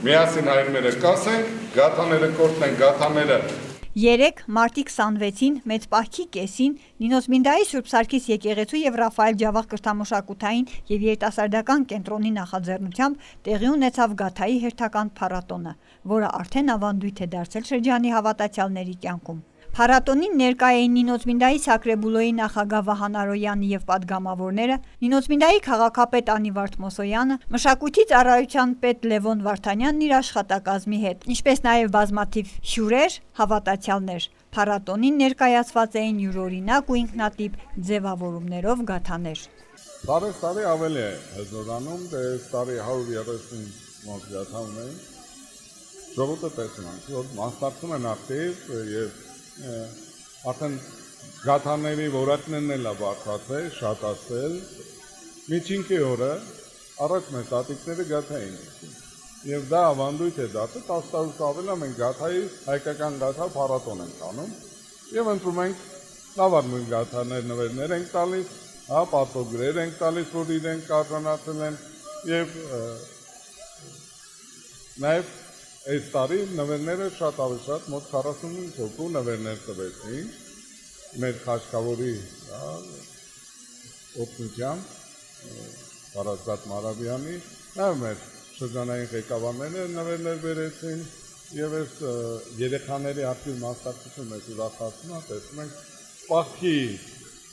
Միասին հայրները կասենք, գաթաները կորտնեն, գաթաները։ Երեկ մարտի 26-ին մեծ պահքի կեսին Նինոսմինդայի Սուրբ Սարգիս եկեղեցու եւ Ռաֆայել Ջավախ կրթամշակութային եւ երիտասարդական կենտրոնի նախաձեռնությամբ տեղի ունեցավ Գաթայի հերթական փառատոնը, որը արդեն ավանդույթ է դարձել շրջանի հավատացյալների կյանքում։ Փառատոնին ներկա էին Նինոսմինդայի Սակրեբուլոյի նախագահ Վահան Արոյանը եւ պատգամավորները, Նինոսմինդայի քաղաքապետ Անի Վարդմոսոյանը, մշակույթի ծառայության պետ Լևոն Վարդանյանն իր աշխատակազմի հետ, ինչպես նաեւ բազմաթիվ հյուրեր, հավատացյալներ։ Փառատոնին ներկայացված էին յուրօրինակ ու ինքնատիպ ձևավորումներով գաթաներ։ Տարի ավելի է հզորանում, դες տարի 130 մոտ գաթա ունեն։ Ժողովուրդը տեսնում, որ մասնակցում են ակտիվ եւ արդեն գաթաների որակներն էլ բարձրացել, շատացել։ Միջինքի օրը առաջ մեր տատիկները գաթա էին ուսում։ Եվ դա ավանդույթ է դարձել, 10 տարուց ավել մենք գաթայի հայկական գաթա փառատոն ենք անում եւ ընտրում ենք լավագույն գաթաներ, նվերներ ենք տալիս, պատվոգրեր ենք տալիս, որ իրենք արժանացել են եւ նաեւ այս տարի նվերները շատ ավելի շատ մոտ 45 հոգու նվերներ տվեցին մեր խաչքավորի օգնությամբ Վարազգատ Մարաբյանի, նաեւ մեր շրջանային ղեկավարները նվերներ բերեցին եւ այս երեխաների ակտիվ մասնակցությունը մեզ ուրախացնում է, տեսնում ենք պահքի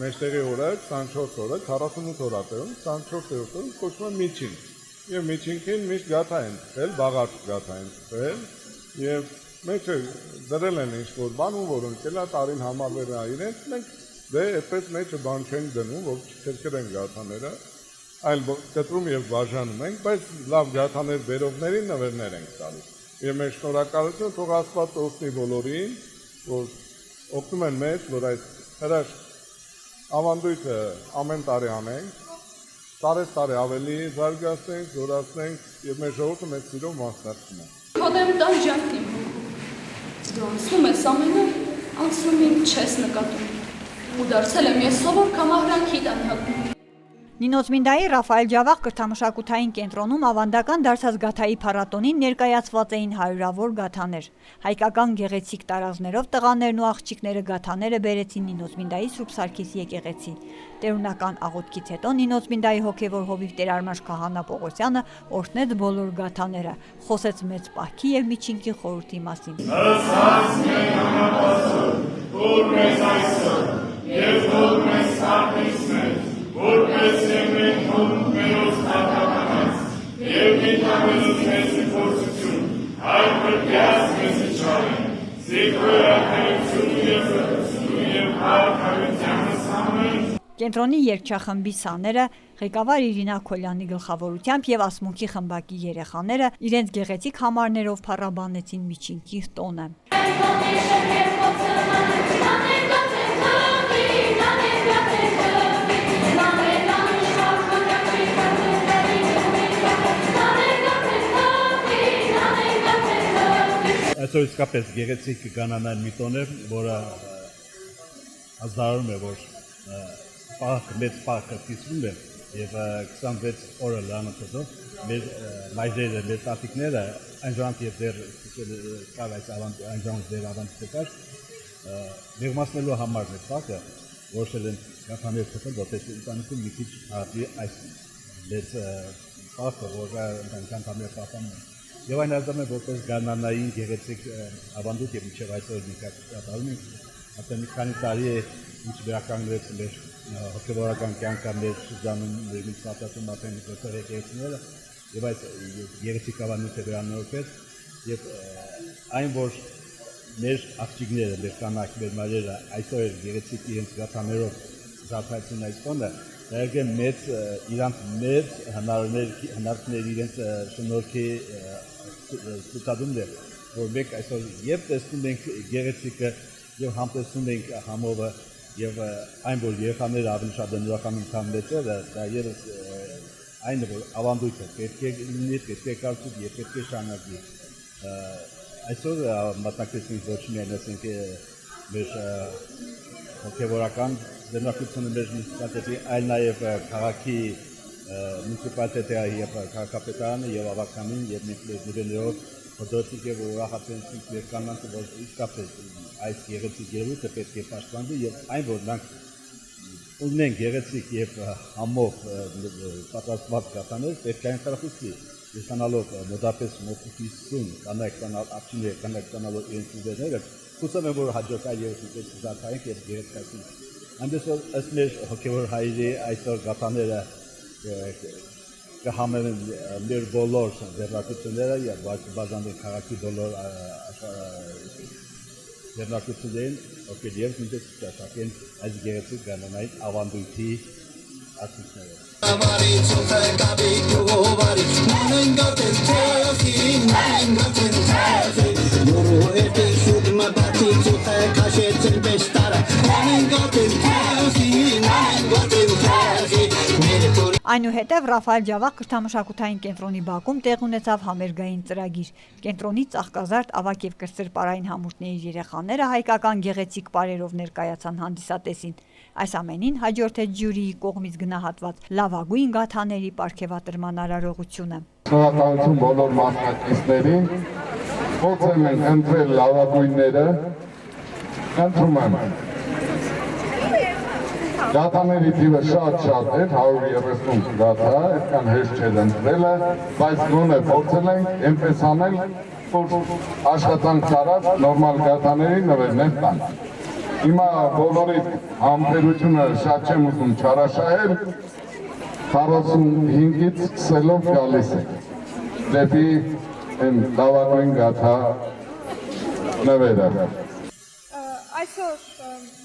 մեջտեղի օրը 24 օրը 48 օր ատերում 24 օրը կոչվում է միջին եւ միջինքին միշտ գաթա են թել, բաղաց գաթա են թել եւ մեջը դրել են ինչ-որ բան ու որ ընկել է տարին համարվել է իրենց մենք դե այդպես մեջը բան չենք դնում որ չքրքրեն գաթաները այլ կտրում եւ բաժանում ենք բայց լավ գաթաներ բերողներին նվերներ ենք տալիս եւ մեր շնորհակալություն թող Աստված օգնի բոլորին որ օգնում են մեզ որ այս հրաշք ավանդույթը ամեն տարի անենք տարի ավելի զարգացնենք, զորացնենք եւ մեր ժողովուրդը մեծ սիրով մասնակցում է։ Հոդեմ տանջանքն իմ հոգում։ Անցնում ես ամենը, անցնում եմ չես նկատում։ Ու դարձել եմ ես սովոր կամահրանքի տանհակում։ Նինոսմինդայի Ռաֆայել Ջավախ կրթամշակութային կենտրոնում ավանդական դարձած գաթայի փառատոնին ներկայացված էին հարյուրավոր գաթաներ։ Հայկական գեղեցիկ տարազներով տղաներն ու աղջիկները գաթաները բերեցին Նինոսմինդայի Սուրբ Սարգիս եկեղեցի։ Տերունական աղոթքից հետո Նինոսմինդայի հոգևոր հովիվ Տերարմաշ Քահանա Պողոսյանը օրհնեց բոլոր գաթաները, խոսեց մեծ պահքի եւ միջինքի խորհրդի մասին։ Որպես մենք հոնում մերոս հատականած, և միտամեզուց մեզ ընքործություն, հայր պրկյաց մեզ իչարեն, զիքրոյակայություն և վրդություն և հարքարությանս ամեն։ Կենտրոնի երգչախմբի սաները, ղեկավար Իրինա Քոլյանի գլխավորությամբ եւ ասմունքի խմբակի երեխաները իրենց գեղեցիկ համարներով փառաբանեցին միջինքի տոնը։ Այսօր իսկապես գեղեցիկ կանանային մի տոն է, որը ազդարում է, որ մեծ պահքը կիսվում է եւ 26 օրը լանց հետո մեր մայրերը, մեր տատիկները այն ժամանակ եւ դեռ կար այս այն ժամանակ դեռ ավանդույթը կար մեղմացնելու համար մեր պահքը որոշել են գաթաներ թողնել, որպես ընտանիքում մի քիչ հատի այս մեծ պահքը, որը ընտանիքներ պահպանում են։ Եվ այն ազդում է որպես գարնանային գեղեցիկ ավանդույթ եւ մինչեւ այսօր նկատառում ենք արդեն մի քանի տարի է ինչ վերականգնվեց մեր հոգեվորական կյանքը մեր շրջանում մեր մտածում արդեն դեռ եկեղեցիները եւ այս գեղեցիկ ավանդույթը վերանորոգվեց եւ այն որ մեր աղջիկները, մեր կանայք, մեր մայրերը այսօր գեղեցիկ իրենց գաթաներով զարթացին այս տոնը Դեռ մեծ իրանց մեծ հնարքներ իրենց շնորհքի ցուցադրումն է, որ մենք այսօր եւ տեսնում ենք գեղեցիկը եւ համտեսում ենք համովը եւ այն որ երեխաները ավելի շատ են ուրախանում քան մեծերը, դա եւս այն որ ավանդույթը պետք է լինի, պետք է կարծիք եւ պետք է շարունակվի։ Այսօր մասնակցեցինք ոչ միայն ասենք մեր հոգեվորական ձեռնարկությունը մեր նստածի, այլ նաև քաղաքի մունիցիպալիտետի եւ քաղաքապետարանը եւ ավականին եւ նվիրելով փոդոտիկ եւ ուրախացնենք մեր կանանց որ իսկապես այս գեղեցիկ երևույթը պետք է պաշտպանվի եւ այն որ նրանք ունեն գեղեցիկ եւ համով պատասխանատու գտանել պետք է ընտրախուսի իշխանալով մոտապես մոտ 50 կանայք կանալով իրենց ուժերը հուսով եմ որ հաջորդ երևույթը զարգանք եւ գեղեցկացնենք այնպես որ ըստ մեր հոգեվոր հայրի այսօր գտաները կհամեն մեր բոլոր ձեռնարկությունները եւ բաժանվի քաղաքի բոլոր ձեռնարկություններին ովքեր եւ նույնպես ճաշակեն այս գեղեցիկ գանանային ավանդույթի ակտիվները Այնուհետև Ռաֆայել Ջավախ կրթամշակութային կենտրոնի բակում տեղ ունեցավ համերգային ծրագիր։ Կենտրոնի ծաղկազարդ ավագ եւ կրտսերպարային համույթների երեխաները հայկական գեղեցիկ պարերով ներկայացան հանդիսատեսին։ Այս ամենին հաջորդեց ժյուրիի կողմից գնահատված լավագույն գաթաների պարգևատրման արարողությունը։ Շնորհակալություն բոլոր մասնակիցներին, փորձել ենք ընտրել լավագույնները, ընտրում եմ Գաթաների թիվը շատ էր, 130 գաթա, այդքան հեշտ չէր ընտրելը, բայց գոնե փորձել ենք այնպես անել, որ աշխատանք արած նորմալ գաթաների նվերներ տան։ Հիմա բոլորի համբերությունը շատ չեմ ուզում չարաշահել, 45-ից սկսելով գալիս ենք դեպի այն լավագույն գաթա նվերը։ Այսօր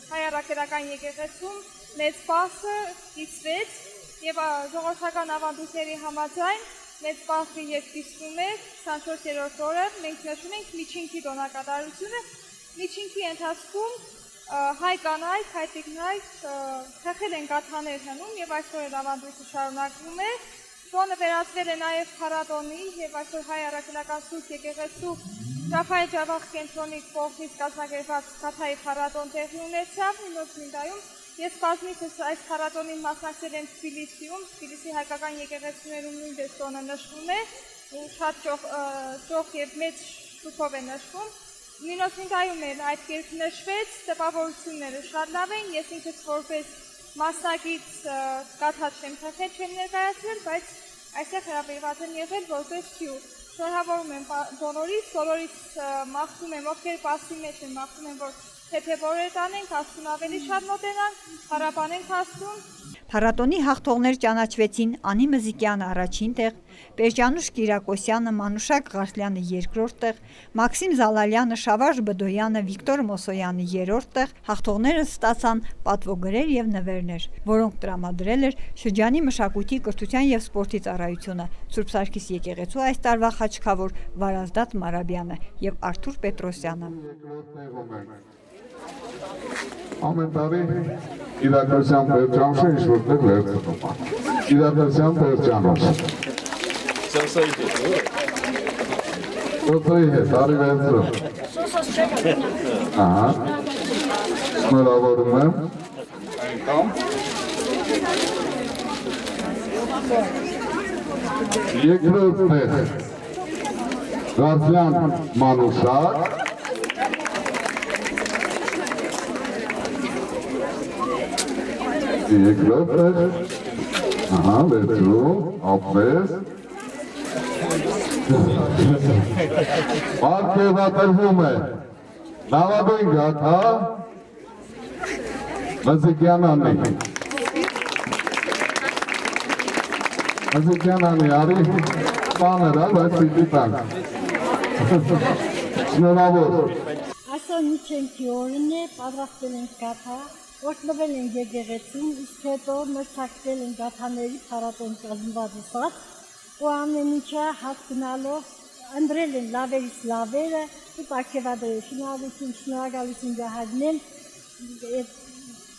հայ առաքելական եկեղեցում մեծ պահը կիսվեց եւ ժողովրդական ավանդույթների համաձայն մեծ պահը կիսվում է 24-րդ օրը մենք նշում ենք միջինքի տոնակատարությունը միջինքի ընթացքում հայ կանայք, հայ տիկնայք թխել են գաթաներ հնում եւ այսօր այդ ավանդույթը շարունակվում է տոնը վերածվել է նաեւ փառատոնի եւ այսօր հայ առաքելական սուրբ եկեղեցու Ռաֆայել Ջավախ կենտրոնի կողմից կազմակերպված գաթայի փառատոն տեղի ունեցավ Նինոց Մինդայում Ես բազմիցս այս փառատոնին մասնակցել եմ Թբիլիսիում, Թբիլիսի հայկական եկեղեցիներում նույնպես տոնը նշվում է, շատ ճոխ եւ մեծ շուկով է նշվում։ Նինոց Մինդայում էլ այդ կերպ նշվեց, տպավորությունները շատ լավ են, ես ինքս որպես մասնակից գաթա չեմ թխել, չեմ ներկայացրել, բայց այստեղ հրավիրված եմ եղել որպես հյուր։ Շնորհավորում եմ բոլորիս մաղթում եմ, ովքեր պասի մեջ են, մաղթում եմ, որ թեթևորեր տանենք, Աստծուն ավելի շատ մոտենանք, հարաբանենք Աստծուն։ Փառատոնի հաղթողներ ճանաչվեցին Անի Մզիկյանը առաջին տեղ, Պերճանուշ Կիրակոսյանը, Մանուշակ Ղարսլյանը երկրորդ տեղ, Մաքսիմ Զալալյանը, Շավարժ Բդոյանը, Վիկտոր Մոսոյանը երրորդ տեղ, հաղթողները ստացան պատվոգրեր եւ նվերներ, որոնք տրամադրել էր շրջանի մշակույթի, կրթության եւ սպորտի ծառայությունը, Սուրբ Սարգիս եկեղեցու այս տարվա խաչքավոր Վարազդատ Մարաբյանը եւ Արթուր Պետրոսյանը։ Ամեն տարի իրակության Պերճանուշը ինչ-որտեղ վերցնում է։ Իրակության Պերճանուշ։ Սոսոյի հետ, արի վերցրում։ Ահա, շնորհավորում եմ։ Այնքան։ Երկրորդ տեղ, Ղարսլյան Մանուշակ։ Երկրորդ տեղ, ահա, վերցրում, ապվես։ Պարգևատրվում է լավագույն գաթա Մզիկյանանի։ Մզիկյանանի, արի տաներ, բայց պիտի տանք։ Շնորհավոր։ Այսօր միջենքի օրն է, պատրաստել ենք գաթա, օգտվել ենք եկեղեցում, իսկ հետո մրցակցել ենք գաթաների փառատոն կազմվածված, ու ամեն ինչը հասկանալով ընտրել են լավերից լավերը, ու պարգևատրել շնորհակալություն գահարնել այդ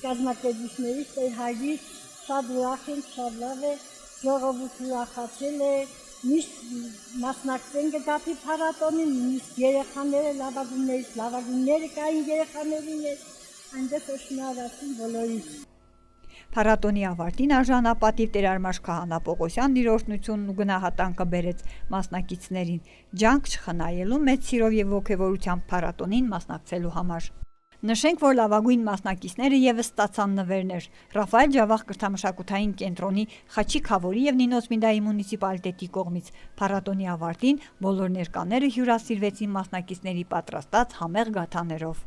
կազմակերպիչներից Տեր Հայրից, շատ ուրախ ենք, շատ լավ է, ժողովուրդը ուրախացել է, միշտ մասնակցեն գաթի փառատոնին, միշտ երեխաները լավագույնները կային երեխաներին, այնպես շնորհակալություն բոլորից։ Փառատոնի ավարտին արժանապատիվ Տերարմաշ Քահանա Պողոսյանն իր օրհնությունն ու գնահատանքը բերեց մասնակիցներին, ջանք չխնայելու մեծ սիրով եւ ողջավորությամբ փառատոնին մասնակցելու համար։ Նշենք, որ լավագույն մասնակիցները եւս ստացան նվերներ։ Ռաֆայել Ջավախ կրթամշակութային կենտրոնի Խաչի Խավորի եւ Նինոսմինդայի մունիցիպալիտետի կողմից փառատոնի ավարտին բոլոր ներկաները հյուրասիրվեցին մասնակիցների պատրաստած համեղ գաթաներով։